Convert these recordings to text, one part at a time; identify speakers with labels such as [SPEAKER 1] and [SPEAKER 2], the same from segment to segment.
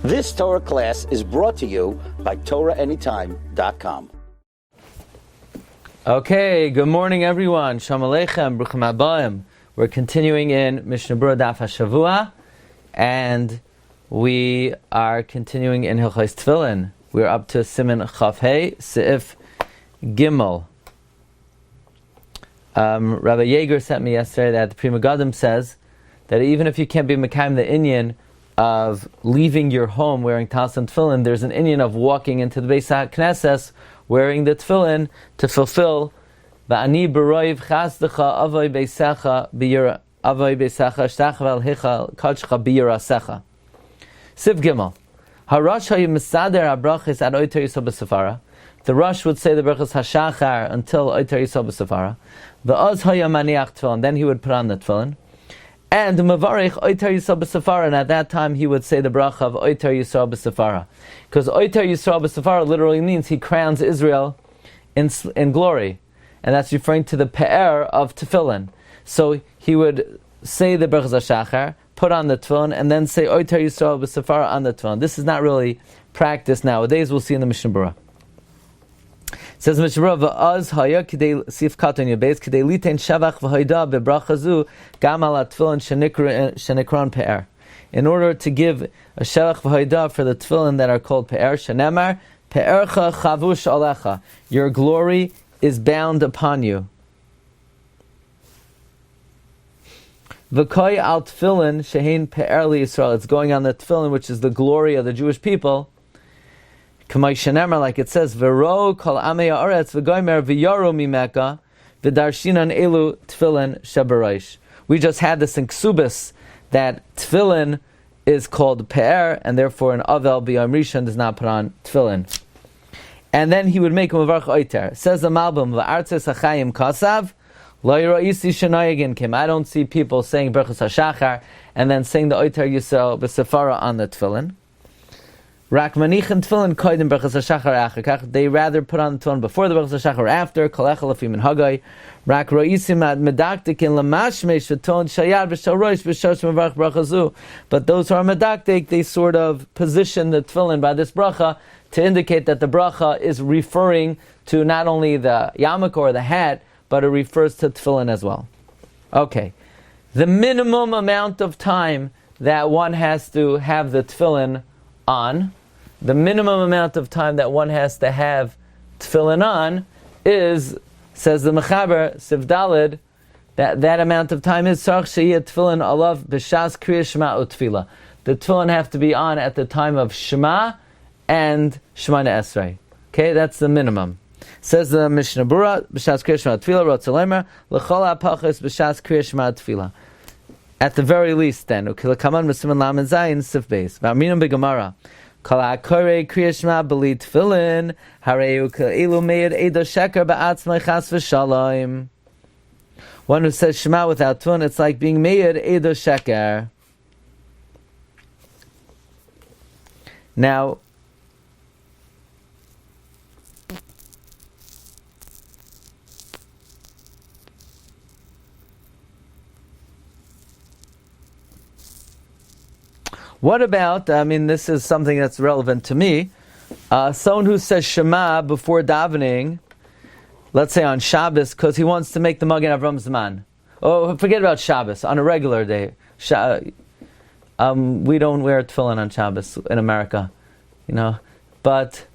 [SPEAKER 1] This Torah class is brought to you by TorahAnytime.com.
[SPEAKER 2] Okay, good morning everyone. Shalom Aleichem, Bruchim Habayim. We're continuing in Mishna Berura Daf Hashavua, and we are continuing in Hilchos Tefillin. We're up to Siman Chaf Hey, Seif Gimel. Rabbi Yeager sent me yesterday that the Pri Megadim says that even if you can't be Mekayim the inyan of leaving your home wearing Talis and Tefillin, there's an inyan of walking into the Beis HaKnesses wearing the Tefillin to fulfill Ba'ani B'roiv Chazdecha Avoi Beisecha B'yira Avoi Beisecha Shtachvel Hicha Kachcha B'yirasecha. Siv Gimel. Harash Hayim Misader Abrachis Ad Oiter Yisrael B'Sefara. The Rosh would say the Berachos Hashachar until Oiter Yisrael B'Sefara. V'oz Hayim Maniach Tefillin. Then he would put on the Tefillin. And Mavarich Oiter Yisrael B'Sefara, and at that time he would say the bracha of Oiter Yisrael B'Sefara, because Oiter Yisrael B'Sefara literally means he crowns Israel in glory, and that's referring to the pe'er of Tefillin. So he would say the Berachos HaShachar, put on the Tefillin, and then say Oiter Yisrael B'Sefara on the Tefillin. This is not really practiced nowadays. We'll see in the Mishna Berura. It says Mishna Berura v'az haya k'dei sif katon yabeis k'dei litein shavach v'hoida bebracha zu gam al tefillin shenikron pe'er. In order to give a shavach v'hoida for the tefillin that are called pe'er, shenemar pe'ercha chavush alecha. Your glory is bound upon you. V'koi al tefillin shehin pe'er li Yisrael. It's going on the tefillin, which is the glory of the Jewish people. Like it says, V'ro kol amei haaretz v'goymer v'yaru mimeka v'darshinan elu tefillin shebaraish. We just had this in Ksubis that tefillin is called pe'er, and therefore an avel b'yom rishon does not put on tefillin. And then he would make a mavarch oiter. Says the Malbim, v'artzes hachayim kasav lo yira'isi shenayagin kim. I don't see people saying Berachos HaShachar and then saying the oiter Yisrael b'Sefara on the tefillin. Rak manichin tefillin koydem Berachos HaShachar achar. They rather put on the tefillin before the Berachos HaShachar after. Kol echel lefim min hagay. Rak ro'isim ad medaktik in lamashmesh v'ton shayad v'shal roish v'shosh mevarach bracha zu. But those who are medaktik, they sort of position the tefillin by this bracha to indicate that the bracha is referring to not only the yarmulke or the hat, but it refers to tefillin as well. Okay. The minimum amount of time that one has to have the tefillin on, the minimum amount of time that one has to have tefillin on is, says the Mechaber, Siv Daled, that amount of time is Sarch Sheyeh Tefillin Alav B'Shas Kriya Shema Utfila. The tefillin have to be on at the time of Shema and Shemona Esrei. Okay, that's the minimum. Says the Mishna Berura, B'Shas Kriya Shema Utfila, Rotzalemer, L'chol HaPachos B'Shas Kriya Shema Utfila. At the very least, then, Ukilakaman Mesiman Lamed Zayin Sif Beis. V'Aminam B'Gemara. Kol HaKorei Kriya Shema B'li Tefillin Harei Ukilu Meir Eido Sheker Ba'atzmai Chas V'Shalom. One who says Shema without tefillin, it's like being Meir Eido Sheker. Now, what about, this is something that's relevant to me, someone who says Shema before davening, let's say on Shabbos, because he wants to make the Magen Avram Zman. Oh, forget about Shabbos, on a regular day. We don't wear tefillin on Shabbos in America, But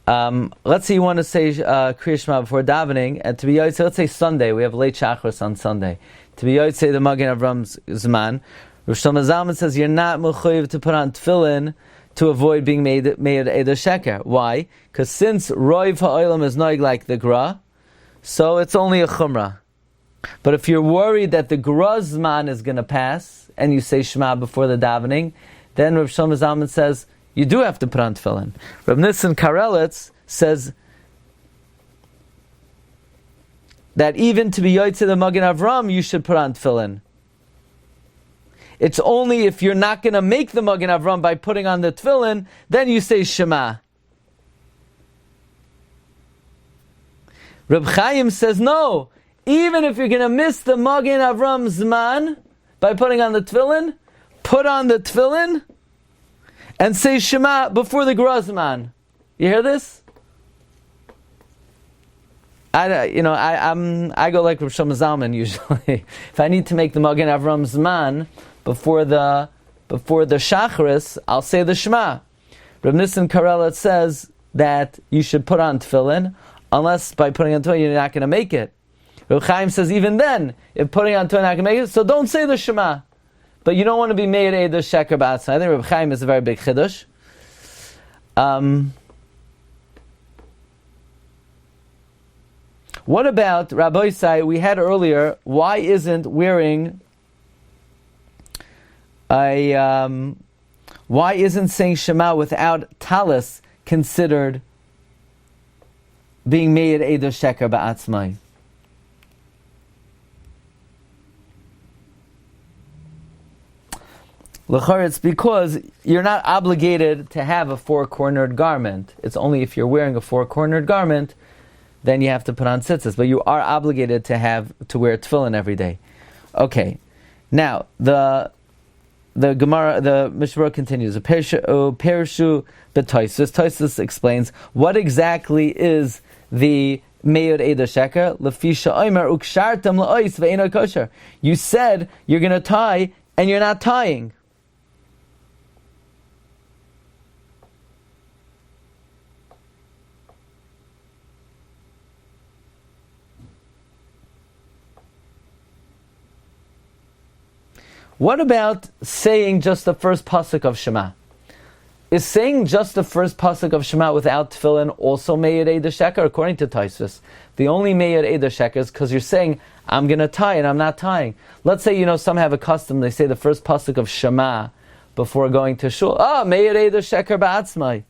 [SPEAKER 2] let's say you want to say Kriya Shema before davening, and to be Yotze, let's say Sunday, we have late Shachris on Sunday. To be Yotze, the Magen Avram Zman, Rosh Zalman says you're not mechuyev to put on tefillin to avoid being made Eido Sheker. Why? Because since Roiv Ha'olam is noig like the Gra, so it's only a chumrah. But if you're worried that the Gra Zman is going to pass, and you say Shema before the davening, then Rosh Zalman says you do have to put on tefillin. Rav Nissen Karelitz says that even to be Yotze the Magen Avram, you should put on tefillin. It's only if you're not going to make the Magen Avram by putting on the tefillin, then you say Shema. Reb Chaim says no. Even if you're going to miss the Magen Avram Zman by putting on the tefillin, put on the tefillin, and say Shema before the Grazman. You hear this? I go like Rav Shlomo Zalman usually. If I need to make the Magen Avram Zman before the Shacharis, I'll say the Shema. Rav Nissen Karela says that you should put on Tefillin, unless by putting on Tefillin you're not going to make it. Rav Chaim says even then, if putting on Tefillin not going to make it, so don't say the Shema. But you don't want to be made Eidah Sheker Ba'atzmai. I think Rav Chaim is a very big chiddush. What about Rabbi Sai? We had earlier. Why isn't saying Shema without talis considered being made Eidah Sheker Ba'atzmai? L'chor, it's because you're not obligated to have a four-cornered garment. It's only if you're wearing a four-cornered garment, then you have to put on tzitzis. But you are obligated to wear tefillin every day. Okay. Now, the Gemara, the Mishna Berura continues. Pershu b'toisus. Toisus explains what exactly is the Meir Eidah Sheker. Lefisha Omer ukshartem la'ois ve'eno kosher. You said you're going to tie, and you're not tying. What about saying just the first pasuk of Shema? Is saying just the first pasuk of Shema without tefillin also Meir Eidah Sheker? According to Tosfos, the only Meir Eidah Sheker is because you're saying, I'm going to tie and I'm not tying. Let's say, some have a custom, they say the first pasuk of Shema before going to shul. Meir Eidah Sheker Ba'atzmai.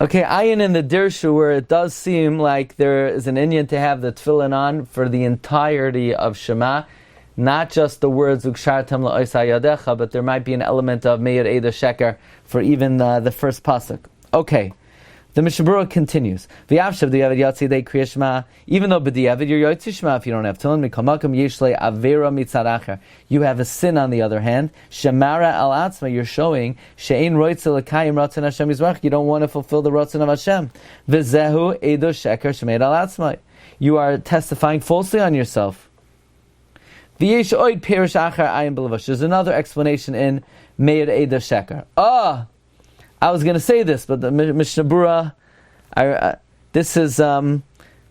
[SPEAKER 2] Okay, ayin in the Dirshu, where it does seem like there is an inyan to have the tefillin on for the entirety of Shema, not just the words Ukshartem la'os hayadecha, but there might be an element of Meir Eidah Sheker for even the first pasuk. Okay, the Mishna Berura continues. V'yavshav di'avad yatzidei kriya Shema, even though b'di'avad you're yotzi Shema if you don't have tefillin, mikamakam yishlei avera mitzad acher. You have a sin on the other hand. Shemara al atzma, you're showing she'ein roitze l'kayim ratzon Hashem yizrach. You don't want to fulfill the ratzon of Hashem. V'zehu eidah sheker shemeir al atzma. You are testifying falsely on yourself. V'yesh oid perish acher ayin b'levash. There's another explanation in Meir Eidah Sheker. I was going to say this, but the Mishna Berura, this is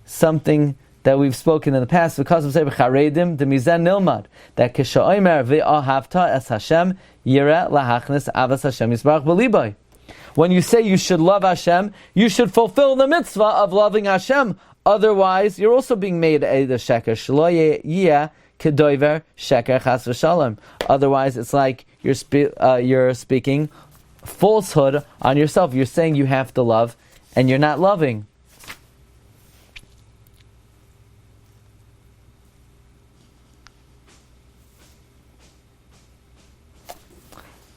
[SPEAKER 2] something that we've spoken in the past. Because of Charedim, the Mizen Nilmad, that Kisha'omer ve'ahavta es Hashem yireh lahachnis avas Hashem yisbarach b'libai. When you say you should love Hashem, you should fulfill the mitzvah of loving Hashem. Otherwise, you're also being made Eidah Sheker. Shelo yeh kedover sheker chas v'shalom. Otherwise, it's like you're speaking falsehood on yourself. You're saying you have to love, and you're not loving.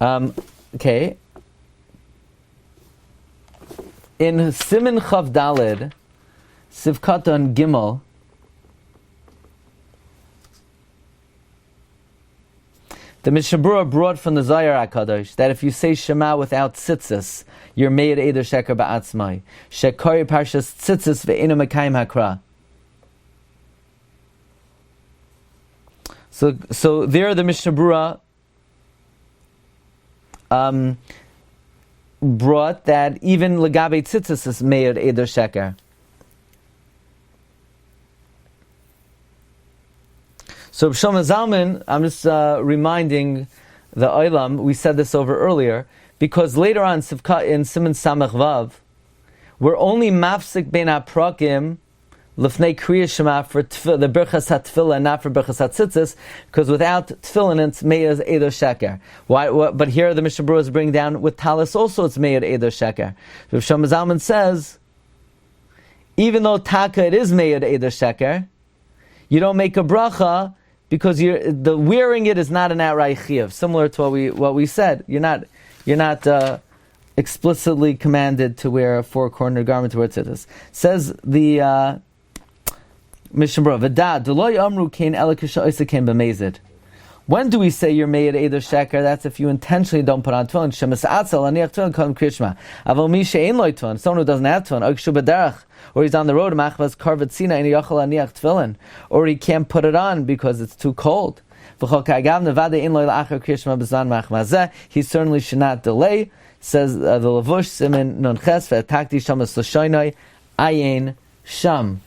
[SPEAKER 2] Okay. In Siman Chav Daled, Sivkatan Gimel, the Mishna Berura brought from the Zohar HaKadosh that if you say Shema without tzitzis, you're made Eidah Sheker Ba'atzmai. Shekari Parshas tzitzis ve'enu mekayim hakra. So there the Mishna Berura brought that even Legabe tzitzis is made Eidah Sheker. So Shlomo Zalman, I'm just reminding the Olam, we said this over earlier, because later on in Siman Samach Vav, we're only mafsik ben haprakim lefnei kriya Shema for the Birchas HaTefillah, not for Birchas HaTzitzis, because without Tefillin it's Meir Eidah Sheker. But here the Mishna Berura is bringing down with Talis also it's Meir Eidah Sheker. So Shlomo Zalman says, even though Taka it is Meir Eidah Sheker, you don't make a bracha because the wearing it is not an outright chiyuv. Similar to what we said, you're not you're not explicitly commanded to wear a four-cornered garment where it says. Says the Mishna Berura, V'da, D'lo amru kain ela k'sha'isa kain b'mezid. When do we say you're made Eider Sheker? That's if you intentionally don't put on tefillin. Shemas atzal aniach tefillin kam krishma. Aval mi she'ein lo tefillin. Someone who doesn't have tefillin. Okshu b'derech. Or he's on the road. Machvas karvet sina and yachal aniach tefillin. Or he can't put it on because it's too cold. He certainly should not delay. Says the Lavush Siman non ches ve'takti shamas l'shoinai ayin sham.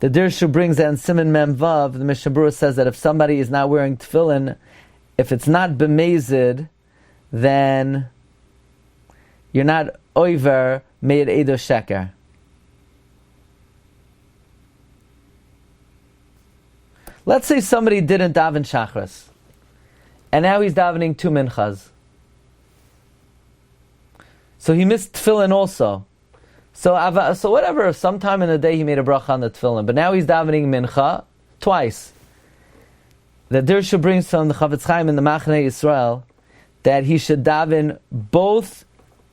[SPEAKER 2] The Dirshu brings that in Siman Mem Vav. The Mishna Berura says that if somebody is not wearing tefillin, if it's not b'mezid, then you're not oiver made eido sheker. Let's say somebody didn't daven shachris, and now he's davening two minchas. So he missed tefillin also. So whatever, sometime in the day he made a bracha on the tefillin, but now he's davening mincha twice. The Dirshu brings from the Chavetz Chaim in the Machaneh Yisrael that he should daven both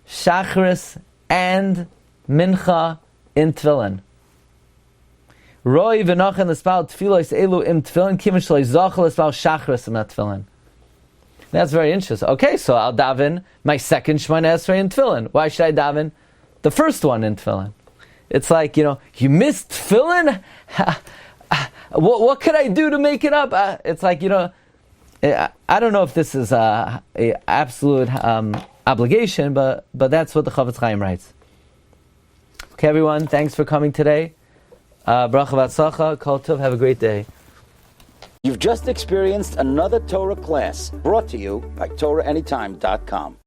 [SPEAKER 2] shachris and mincha in tefillin. Roi v'nochen l'spal tefillos elu im tefillin kimin shloi zochel l'spal shachris im tefillin. That's very interesting. Okay, so I'll daven my second Shemona Esrei in tefillin. Why should I daven the first one in tefillin? It's like, you missed tefillin? What could I do to make it up? It's like, I don't know if this is a absolute obligation, but that's what the Chavetz Chaim writes. Okay, everyone, thanks for coming today. Bracha v'atzlacha, kol tov, have a great day.
[SPEAKER 1] You've just experienced another Torah class brought to you by TorahAnytime.com.